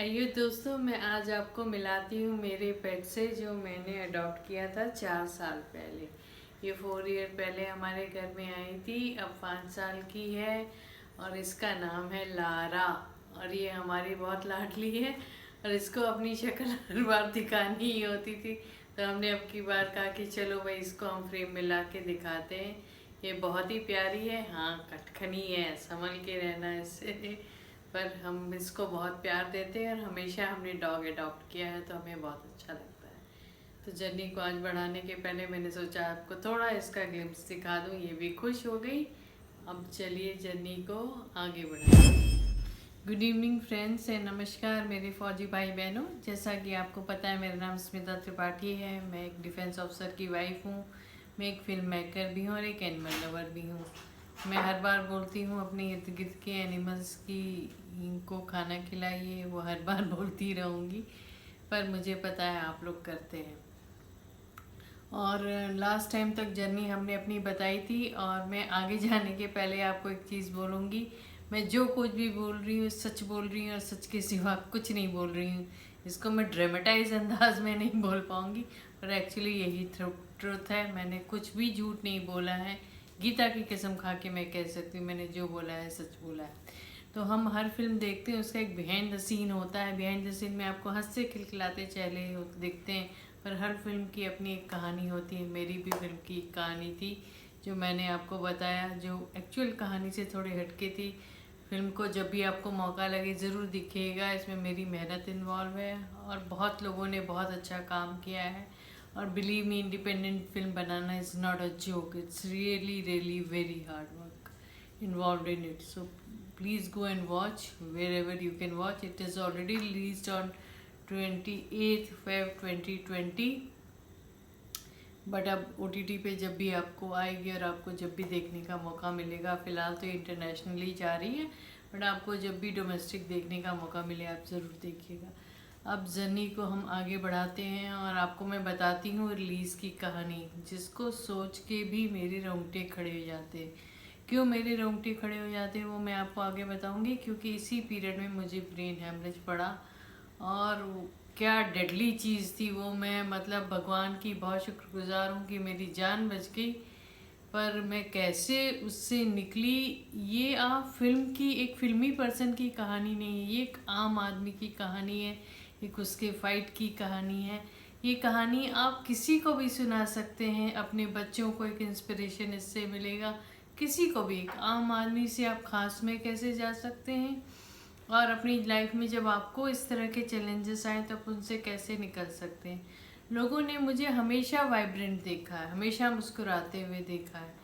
आइए दोस्तों, मैं आज आपको मिलाती हूँ मेरे पेट से जो मैंने अडॉप्ट किया था 4 साल पहले। ये 4 ईयर पहले हमारे घर में आई थी, अब 5 साल की है और इसका नाम है लारा। और ये हमारी बहुत लाडली है और इसको अपनी शक्ल हर बार दिखानी ही होती थी, तो हमने अब की बार कहा कि चलो भाई इसको हम फ्रेम में ला के दिखाते हैं। ये बहुत ही प्यारी है, हाँ कटखनी है, संभल के रहना इससे। पर हम इसको बहुत प्यार देते हैं और हमेशा हमने डॉग अडॉप्ट किया है, तो हमें बहुत अच्छा लगता है। तो जर्नी को आज बढ़ाने के पहले मैंने सोचा आपको थोड़ा इसका ग्लिम्स दिखा दूँ, ये भी खुश हो गई। अब चलिए जर्नी को आगे बढ़ाएं। गुड इवनिंग फ्रेंड्स एंड नमस्कार मेरे फौजी भाई बहनों। जैसा कि आपको पता है, मेरा नाम स्मिता त्रिपाठी है। मैं एक डिफेंस ऑफिसर की वाइफ हूँ। मैं एक फिल्म मेकर भी हूँ और एक एनिमल लवर भी हूँ। मैं हर बार बोलती हूँ अपने इर्द गिर्द के एनिमल्स की इनको खाना खिलाइए, वो हर बार बोलती रहूँगी, पर मुझे पता है आप लोग करते हैं। और लास्ट टाइम तक जर्नी हमने अपनी बताई थी, और मैं आगे जाने के पहले आपको एक चीज़ बोलूँगी। मैं जो कुछ भी बोल रही हूँ सच बोल रही हूँ और सच के सिवा कुछ नहीं बोल रही हूँ। इसको मैं ड्रामेटाइज अंदाज में नहीं बोल पाऊँगी, पर एक्चुअली यही ट्रुथ है। मैंने कुछ भी झूठ नहीं बोला है। गीता की कसम खा के मैं कह सकती हूँ, मैंने जो बोला है सच बोला है। तो हम हर फिल्म देखते हैं, उसका एक बिहाइंड द सीन होता है। बिहाइंड द सीन में आपको हंसते खिलखिलाते चेहरे दिखते हैं, पर हर फिल्म की अपनी एक कहानी होती है। मेरी भी फिल्म की एक कहानी थी जो मैंने आपको बताया, जो एक्चुअल कहानी से थोड़ी हटके थी। फिल्म को जब भी आपको मौका लगे ज़रूर दिखिएगा, इसमें मेरी मेहनत इन्वॉल्व है और बहुत लोगों ने बहुत अच्छा काम किया है। और believe me, independent film banana is not a joke, it's really really very hard work involved in it. So please go and watch wherever you can watch. It is already released on 28th Feb 2020, but अब OTT पे जब भी आपको आएगी और आपको जब भी देखने का मौका मिलेगा, फ़िलहाल तो इंटरनेशनली जा रही है, बट आपको जब भी डोमेस्टिक देखने का मौका मिले आप ज़रूर देखिएगा। अब जर्नी को हम आगे बढ़ाते हैं और आपको मैं बताती हूँ रिलीज़ की कहानी, जिसको सोच के भी मेरे रोंगटे खड़े हो जाते हैं। क्यों मेरे रोंगटे खड़े हो जाते हैं वो मैं आपको आगे बताऊंगी, क्योंकि इसी पीरियड में मुझे ब्रेन हैमरेज पड़ा। और क्या डेडली चीज़ थी वो, मैं मतलब भगवान की बहुत शुक्रगुजार हूँ कि मेरी जान बच गई। पर मैं कैसे उससे निकली, ये आप फिल्म की एक फिल्मी पर्सन की कहानी नहीं है, ये एक आम आदमी की कहानी है, एक उसके फाइट की कहानी है। ये कहानी आप किसी को भी सुना सकते हैं, अपने बच्चों को एक इंस्पिरेशन इससे मिलेगा। किसी को भी, एक आम आदमी से आप खास में कैसे जा सकते हैं, और अपनी लाइफ में जब आपको इस तरह के चैलेंजेस आए तो आप उनसे कैसे निकल सकते हैं। लोगों ने मुझे हमेशा वाइब्रेंट देखा है, हमेशा मुस्कुराते हुए देखा है।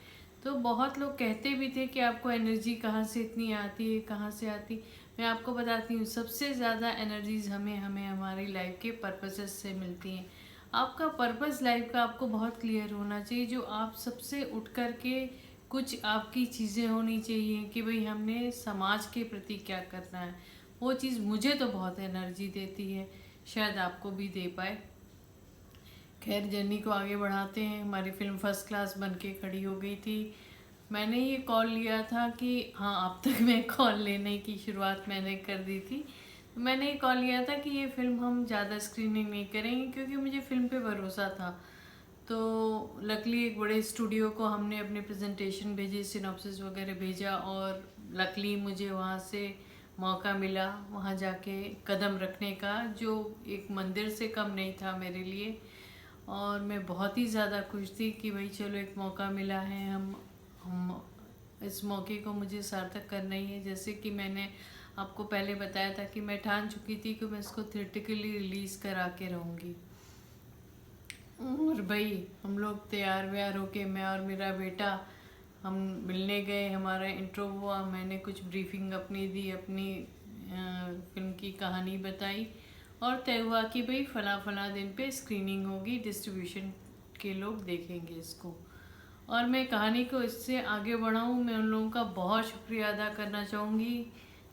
तो बहुत लोग कहते भी थे कि आपको एनर्जी कहाँ से इतनी आती है, कहाँ से आती। मैं आपको बताती हूँ, सबसे ज़्यादा एनर्जीज हमें हमें हमारी लाइफ के पर्पसेस से मिलती हैं। आपका पर्पस लाइफ का आपको बहुत क्लियर होना चाहिए, जो आप सबसे उठ कर के कुछ आपकी चीज़ें होनी चाहिए कि भाई हमने समाज के प्रति क्या करना है। वो चीज़ मुझे तो बहुत एनर्जी देती है, शायद आपको भी दे पाए। खैर, जर्नी को आगे बढ़ाते हैं। हमारी फिल्म फर्स्ट क्लास बन के खड़ी हो गई थी। मैंने ये कॉल लिया था कि हाँ, अब तक मैं कॉल लेने की शुरुआत मैंने कर दी थी। मैंने ये कॉल लिया था कि ये फिल्म हम ज़्यादा स्क्रीनिंग नहीं करेंगे, क्योंकि मुझे फिल्म पे भरोसा था। तो लकली एक बड़े स्टूडियो को हमने अपने प्रेजेंटेशन भेजे, सिनॉप्सिस वगैरह भेजा, और लकली मुझे वहाँ से मौका मिला वहाँ जाके कदम रखने का, जो एक मंदिर से कम नहीं था मेरे लिए। और मैं बहुत ही ज़्यादा खुश थी कि भाई चलो एक मौका मिला है, हम इस मौके को मुझे सार्थक करना ही है। जैसे कि मैंने आपको पहले बताया था कि मैं ठान चुकी थी कि मैं इसको थिएट्रिकली रिलीज़ करा के रहूँगी। और भाई हम लोग तैयार व्यार होके, मैं और मेरा बेटा, हम मिलने गए, हमारा इंट्रो हुआ, मैंने कुछ ब्रीफिंग अपनी दी, अपनी फिल्म की कहानी बताई, और तय हुआ कि भाई फला फला दिन पे स्क्रीनिंग होगी, डिस्ट्रीब्यूशन के लोग देखेंगे इसको। और मैं कहानी को इससे आगे बढ़ाऊँ, मैं उन लोगों का बहुत शुक्रिया अदा करना चाहूँगी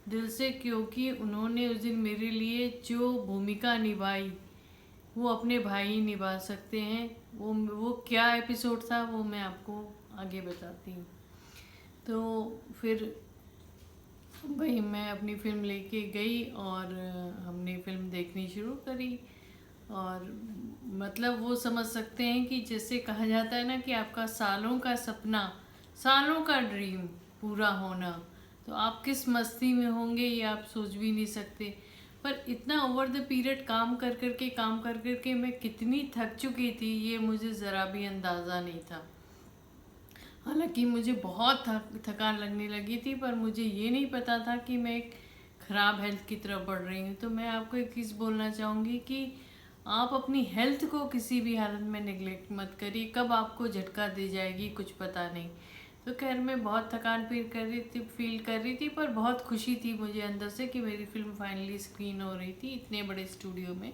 दिल से, क्योंकि उन्होंने उस दिन मेरे लिए जो भूमिका निभाई वो अपने भाई ही निभा सकते हैं। वो क्या एपिसोड था वो मैं आपको आगे बताती हूँ। तो फिर भाई मैं अपनी फ़िल्म लेके गई और हमने फ़िल्म देखनी शुरू करी। और मतलब वो समझ सकते हैं कि जैसे कहा जाता है ना कि आपका सालों का सपना, सालों का ड्रीम पूरा होना, तो आप किस मस्ती में होंगे ये आप सोच भी नहीं सकते। पर इतना ओवर द पीरियड काम कर कर के मैं कितनी थक चुकी थी ये मुझे ज़रा भी अंदाज़ा नहीं था। हालांकि मुझे बहुत थकान लगने लगी थी, पर मुझे ये नहीं पता था कि मैं एक ख़राब हेल्थ की तरफ बढ़ रही हूँ। तो मैं आपको एक चीज़ बोलना चाहूँगी कि आप अपनी हेल्थ को किसी भी हालत में निगलेक्ट मत करिए। कब आपको झटका दे जाएगी कुछ पता नहीं। तो खैर मैं बहुत थकान फील कर रही थी, पर बहुत खुशी थी मुझे अंदर से कि मेरी फिल्म फाइनली स्क्रीन हो रही थी इतने बड़े स्टूडियो में।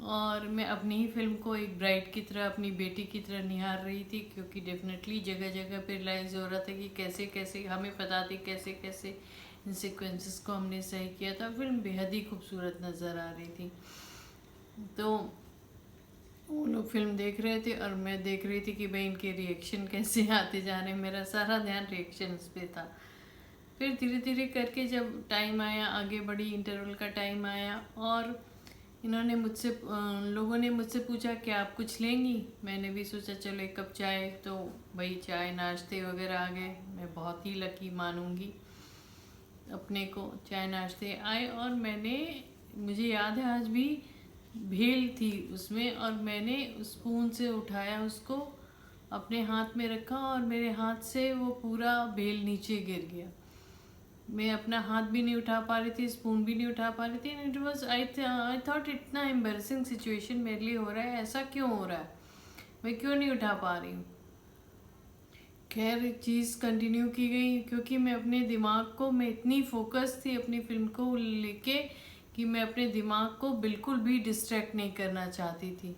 और मैं अपनी ही फिल्म को एक ब्राइड की तरह, अपनी बेटी की तरह निहार रही थी, क्योंकि डेफिनेटली जगह जगह पे रियलाइज़ हो रहा था कि कैसे कैसे हमें पता थी कैसे कैसे इन सिक्वेंसेस को हमने सही किया था। फिल्म बेहद ही खूबसूरत नज़र आ रही थी। तो वो लोग फिल्म देख रहे थे और मैं देख रही थी कि भाई इनके रिएक्शन कैसे आते जा रहे हैं। मेरा सारा ध्यान रिएक्शंस पे था। फिर धीरे धीरे करके जब टाइम आया, आगे बढ़ी, इंटरवल का टाइम आया और इन्होंने लोगों ने मुझसे पूछा कि आप कुछ लेंगी। मैंने भी सोचा चलो एक कप चाय, तो भाई चाय नाश्ते वगैरह आ गए। मैं बहुत ही लकी मानूंगी अपने को। चाय नाश्ते आए और मुझे याद है आज भी, भेल थी उसमें और मैंने स्पून से उठाया उसको, अपने हाथ में रखा और मेरे हाथ से वो पूरा भेल नीचे गिर गया। मैं अपना हाथ भी नहीं उठा पा रही थी, स्पून भी नहीं उठा पा रही थी। And it was I thought इतना एम्बेरसिंग सिचुएशन मेरे लिए हो रहा है, ऐसा क्यों हो रहा है, मैं क्यों नहीं उठा पा रही हूँ। खैर चीज़ कंटिन्यू की गई, क्योंकि मैं इतनी फोकस थी अपनी फिल्म को लेके कि मैं अपने दिमाग को बिल्कुल भी डिस्ट्रैक्ट नहीं करना चाहती थी।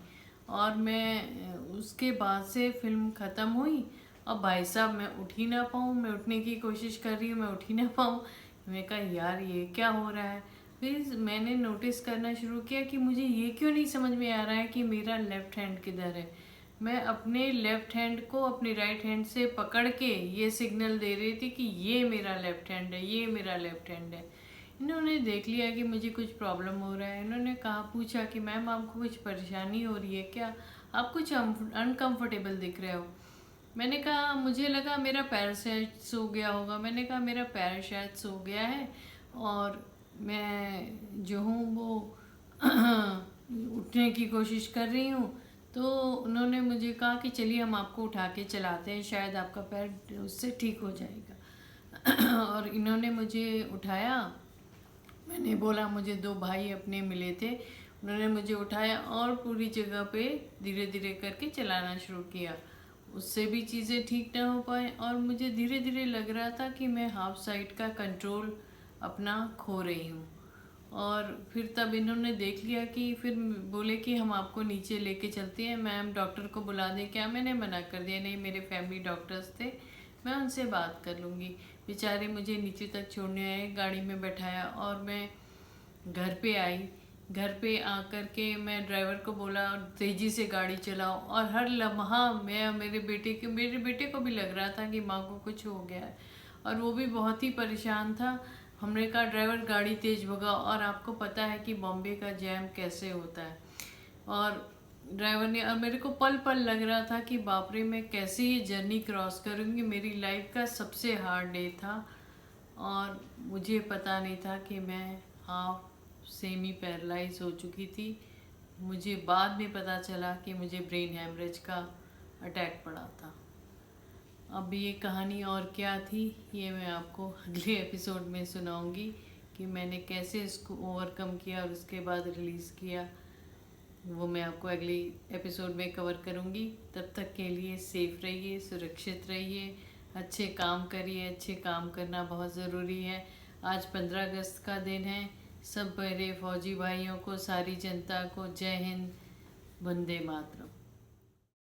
और मैं उसके बाद से फिल्म ख़त्म हुई। अब भाई साहब मैं उठ ही ना पाऊँ, मैं उठने की कोशिश कर रही हूँ, मैं उठ ही ना पाऊँ। मैं कहा यार ये क्या हो रहा है। फिर मैंने नोटिस करना शुरू किया कि मुझे ये क्यों नहीं समझ में आ रहा है कि मेरा लेफ़्ट हैंड किधर है। मैं अपने लेफ़्ट हैंड को अपने राइट हैंड से पकड़ के ये सिग्नल दे रही थी कि ये मेरा लेफ़्ट हैंड है, ये मेरा लेफ़्ट हैंड है। इन्होंने देख लिया कि मुझे कुछ प्रॉब्लम हो रहा है। इन्होंने पूछा कि मैम आपको कुछ परेशानी हो रही है क्या, आप कुछ अनकंफर्टेबल दिख रहे हो। मैंने कहा मुझे लगा मेरा पैर शायद सो गया होगा। मैंने कहा मेरा पैर शायद सो गया है और मैं जो हूँ वो उठने की कोशिश कर रही हूँ। तो उन्होंने मुझे कहा कि चलिए हम आपको उठा के चलाते हैं, शायद आपका पैर उससे ठीक हो जाएगा। और इन्होंने मुझे उठाया। मैंने बोला मुझे दो भाई अपने मिले थे, उन्होंने मुझे उठाया और पूरी जगह पे धीरे धीरे करके चलाना शुरू किया। उससे भी चीज़ें ठीक ना हो पाए और मुझे धीरे धीरे लग रहा था कि मैं हाफ साइड का कंट्रोल अपना खो रही हूँ। और फिर तब इन्होंने देख लिया कि फिर बोले कि हम आपको नीचे लेके चलते हैं, मैम डॉक्टर को बुला दें क्या। मैंने मना कर दिया, नहीं मेरे फैमिली डॉक्टर्स थे, मैं उनसे बात कर लूँगी। बेचारे मुझे नीचे तक छोड़ने आए, गाड़ी में बैठाया और मैं घर पे आई। घर पे आकर के मैं ड्राइवर को बोला तेज़ी से गाड़ी चलाओ। और हर लम्हा मैं मेरे बेटे को भी लग रहा था कि माँ को कुछ हो गया है और वो भी बहुत ही परेशान था। हमने कहा ड्राइवर गाड़ी तेज़ भगाओ, और आपको पता है कि बॉम्बे का जैम कैसे होता है। और ड्राइवर ने, और मेरे को पल पल लग रहा था कि बाप रे मैं कैसे ये जर्नी क्रॉस करूँगी। मेरी लाइफ का सबसे हार्ड डे था और मुझे पता नहीं था कि मैं हाफ सेमी पैरालाइज हो चुकी थी। मुझे बाद में पता चला कि मुझे ब्रेन हैमरेज का अटैक पड़ा था। अब ये कहानी और क्या थी ये मैं आपको अगले एपिसोड में सुनाऊंगी कि मैंने कैसे इसको ओवरकम किया और उसके बाद रिलीज़ किया। वो मैं आपको अगले एपिसोड में कवर करूंगी। तब तक के लिए सेफ रहिए, सुरक्षित रहिए, अच्छे काम करिए। अच्छे काम करना बहुत ज़रूरी है। आज 15 अगस्त का दिन है। सब मेरे फौजी भाइयों को, सारी जनता को जय हिंद, वंदे मातरम।